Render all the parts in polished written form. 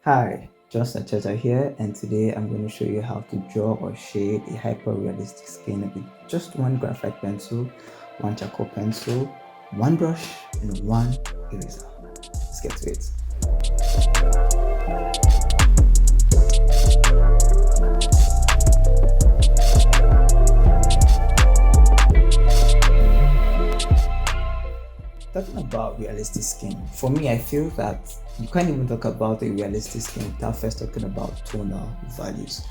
Hi, Just Cheta here, and today I'm going to show you how to draw or shade a hyper-realistic skin with just one graphite pencil, one charcoal pencil, one brush, and one eraser. Let's get to it. Talking about realistic skin, for me, I feel that you can't even talk about a realistic skin without first talking about tonal values.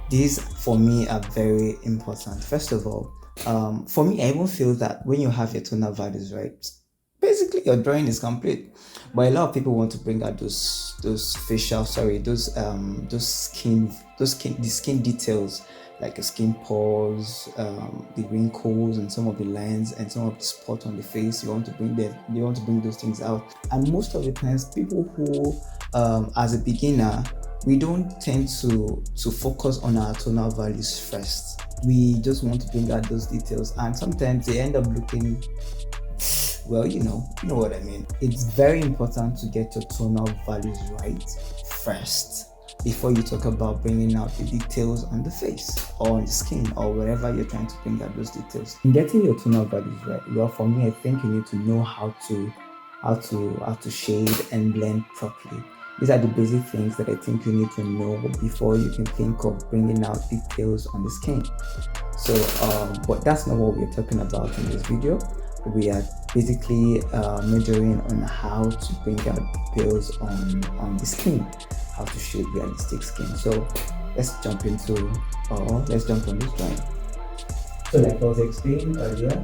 These, for me, are very important. First of all, for me, I even feel that when you have your tonal values right, basically your drawing is complete. But a lot of people want to bring out those facial, sorry, the skin details, like the skin pores, the wrinkles, and some of the lines, and some of the spot on the face. They want to bring those things out. And most of the times, people who, as a beginner, we don't tend to focus on our tonal values first. We just want to bring out those details, and sometimes they end up looking, well, you know what I mean. It's very important to get your tonal values right first before you talk about bringing out the details on the face or on the skin or wherever you're trying to bring out those details. In getting your tonal values right, well, for me, I think you need to know how to shade and blend properly. These are the basic things that I think you need to know before you can think of bringing out details on the skin. So, but that's not what we're talking about in this video. We are basically majoring on how to bring out details on the skin, how to shade realistic skin. So let's jump on this drawing. So like I was explaining earlier,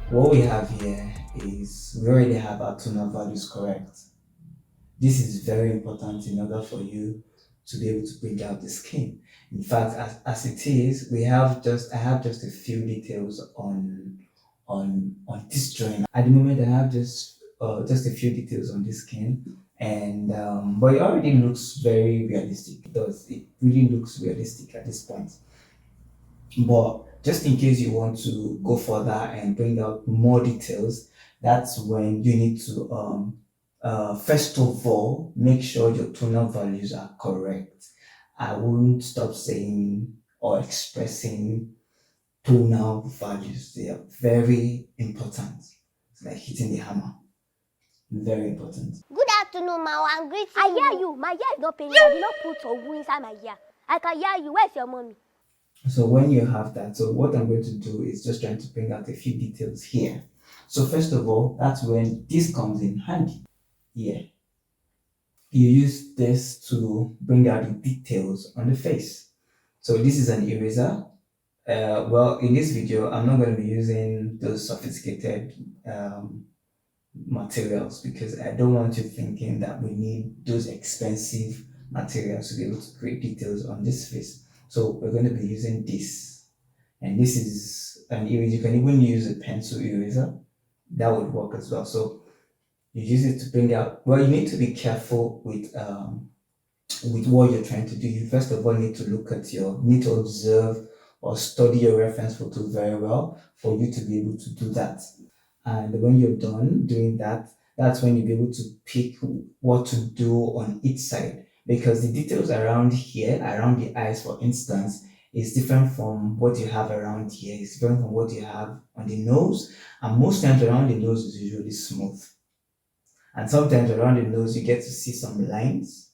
what we have here is we already have our tonal values correct. This is very important in order for you to be able to bring out the skin. In fact, as it is, I have just a few details on this drawing. At the moment, I have just a few details on this skin, and but it already looks very realistic. It does. It really looks realistic at this point. But just in case you want to go further and bring out more details, that's when you need to first of all make sure your tonal values are correct. I won't stop saying or expressing tonal values. They are very important. It's like hitting the hammer. Very important. Good afternoon, ma. I'm greeting I hear you. My ear is not paying. I did not put a inside my ear. I can hear you. Where's your mommy? So when you have that, so what I'm going to do is just trying to bring out a few details here. So first of all, that's when this comes in handy. Yeah. You use this to bring out the details on the face. So this is an eraser. Well, in this video, I'm not going to be using those sophisticated materials because I don't want you thinking that we need those expensive materials to be able to create details on this face. So we're going to be using this, and this is an eraser. You can even use a pencil eraser, that would work as well. So you use it to bring out, well, you need to be careful with what you're trying to do. You first of all need to need to observe or study your reference photo very well for you to be able to do that. And when you're done doing that, that's when you'll be able to pick what to do on each side, because the details around here, around the eyes, for instance, is different from what you have around here. It's different from what you have on the nose, and most times around the nose is usually smooth. And sometimes around the nose, you get to see some lines.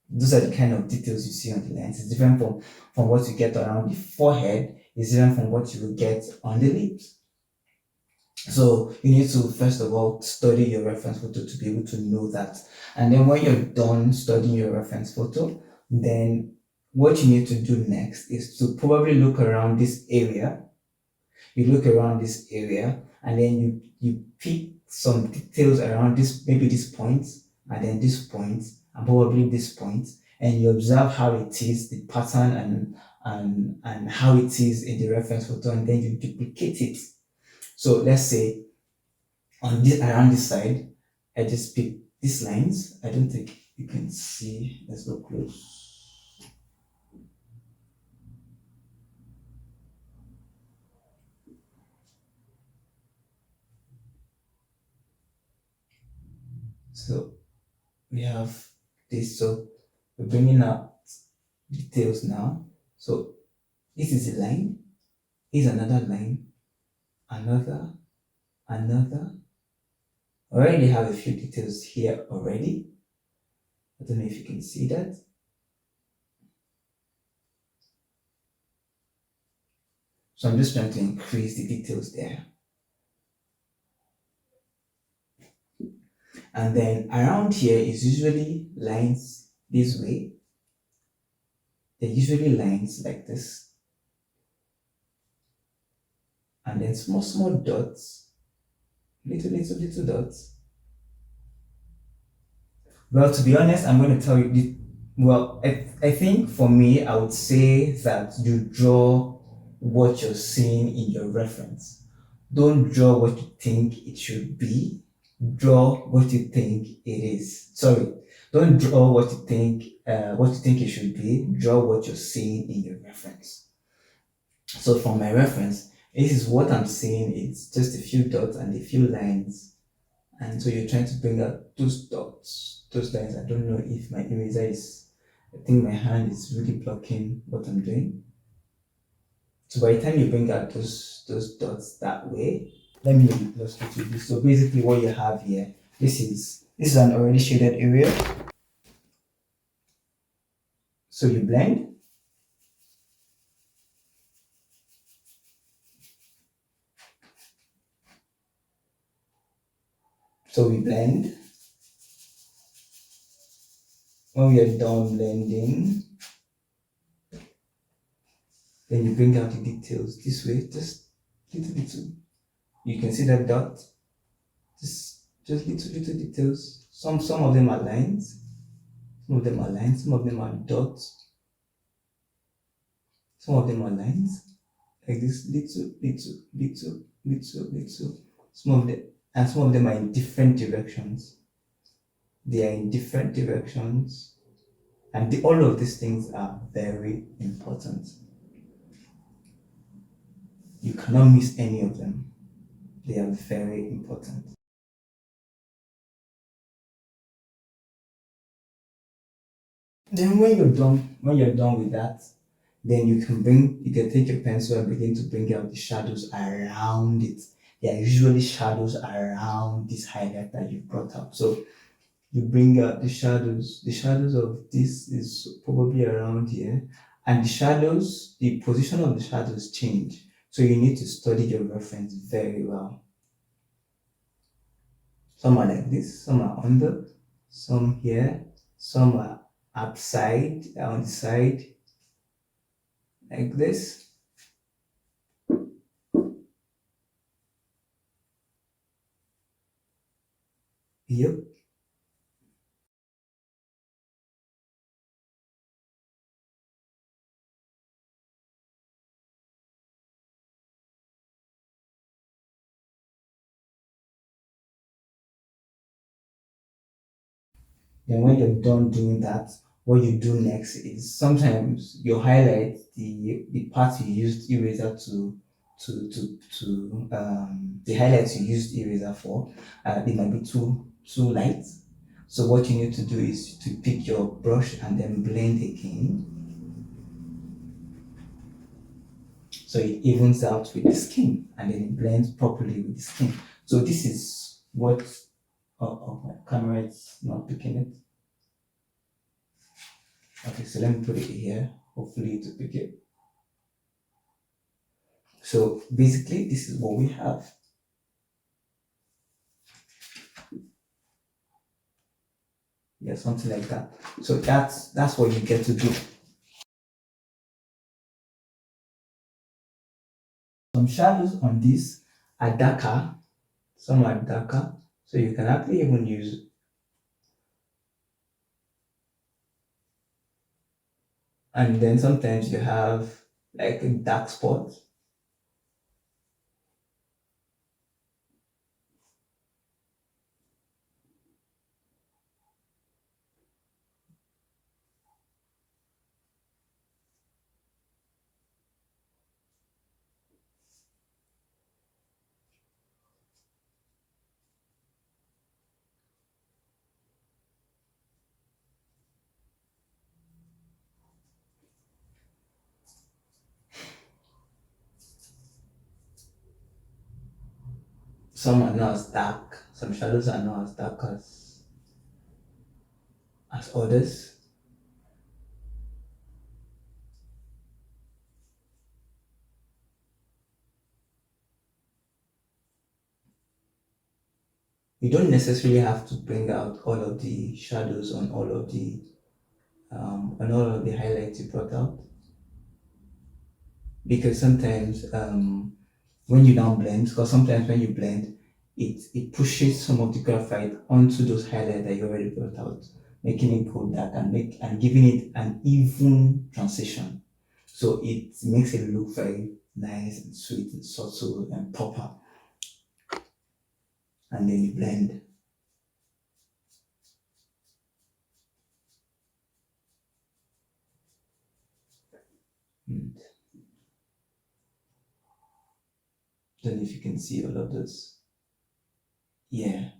Those are the kind of details you see on the lines. It's different from what you get around the forehead. It's different from what you will get on the lips. So you need to first of all study your reference photo to be able to know that. And then when you're done studying your reference photo, then what you need to do next is to probably look around this area. You look around this area, and then you pick some details around this, maybe this point, and then this point, and probably this point, and you observe how it is, the pattern and how it is in the reference photo, and then you duplicate it. So let's say on this, around this side, I just pick these lines. I don't think you can see. Let's go close. So we have this. So we're bringing out details now. So this is a line, is another line, another, another. I already have a few details here already. I don't know if you can see that. So I'm just trying to increase the details there. And then around here is usually lines this way. They're usually lines like this. And then small, small dots, little dots. Well, to be honest, I'm going to tell you, I think for me, I would say that you draw what you're seeing in your reference. Don't draw what you think it should be. Draw what you think it is. Sorry, don't draw what you think it should be. Draw what you're seeing in your reference. So from my reference, this is what I'm seeing. It's just a few dots and a few lines, and so you're trying to bring out those dots, those lines. I don't know if my eraser is. I think my hand is really blocking what I'm doing. So by the time you bring out those dots that way, let me illustrate with this. So basically what you have here, this is an already shaded area. So you blend. So we blend. When we are done blending, then you bring out the details this way, just little. You can see that dot. Just little details. Some of them are lines. Some of them are lines. Some of them are dots. Some of them are lines. Like this, little. Some of them are in different directions. They are in different directions, and all of these things are very important. You cannot miss any of them. They are very important. Then when you're done with that, then you can take your pencil and begin to bring out the shadows around it. There are usually shadows around this highlight that you brought up. So you bring out the shadows. The shadows of this is probably around here. And the position of the shadows change. So you need to study your reference very well. Some are like this, some are under, some here, some are upside, on the side, like this. Yep. Then when you're done doing that, what you do next is sometimes you highlight the part you used eraser the highlights you used eraser for. They might be too light. So what you need to do is to pick your brush and then blend again. So it evens out with the skin and then it blends properly with the skin. So this is what my camera is not picking it. Okay, so let me put it here. Hopefully to pick it. So basically, this is what we have. Yeah, something like that. So that's what you get to do. Some shadows on this are darker, some are darker. So you can actually even use, and then sometimes you have like a dark spot. Some are not as dark, some shadows are not as dark as others. You don't necessarily have to bring out all of the shadows on all of the highlights you brought out, because sometimes when you now blend, because sometimes when you blend, it pushes some of the graphite onto those highlights that you already brought out, making it go dark and giving it an even transition. So it makes it look very nice and sweet and subtle and proper. And then you blend. And don't know if you can see all of this. Yeah.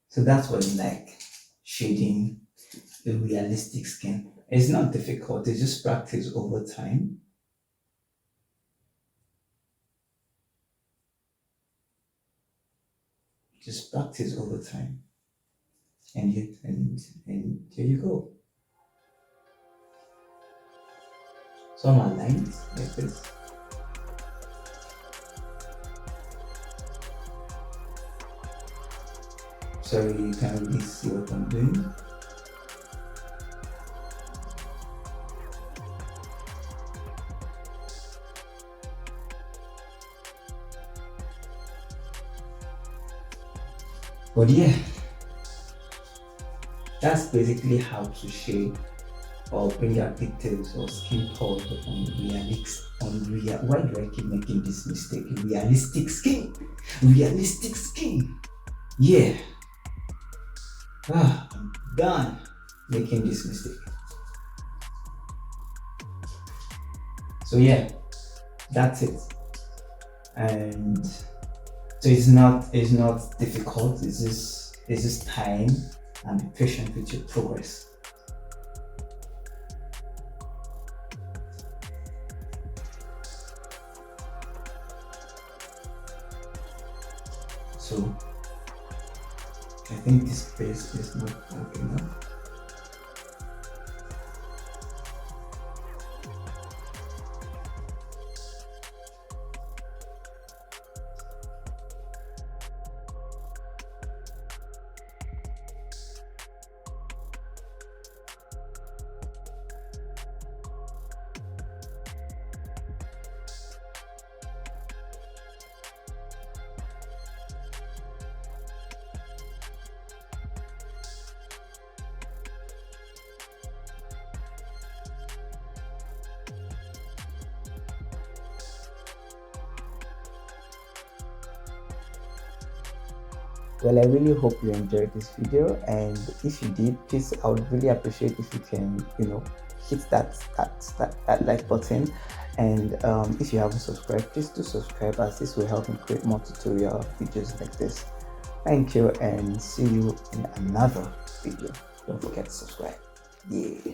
So that's what you like, shading a realistic skin. It's not difficult, it's just practice over time. Just practice over time. And here you go. Some are lines like this. Sorry, you can't really see what I'm doing. But yeah, that's basically how to shade or bring out details or skin color on why do I keep making this mistake? Realistic skin. Yeah. I'm done making this mistake. So yeah, that's it. And so it's not difficult. It's just time, and be patient with your progress. So I think this space is not dark enough. Well, I really hope you enjoyed this video, and if you did, please, I would really appreciate if you can, hit that like button. And if you haven't subscribed, please do subscribe, as this will help me create more tutorial videos like this. Thank you, and see you in another video. Don't forget to subscribe. Yeah.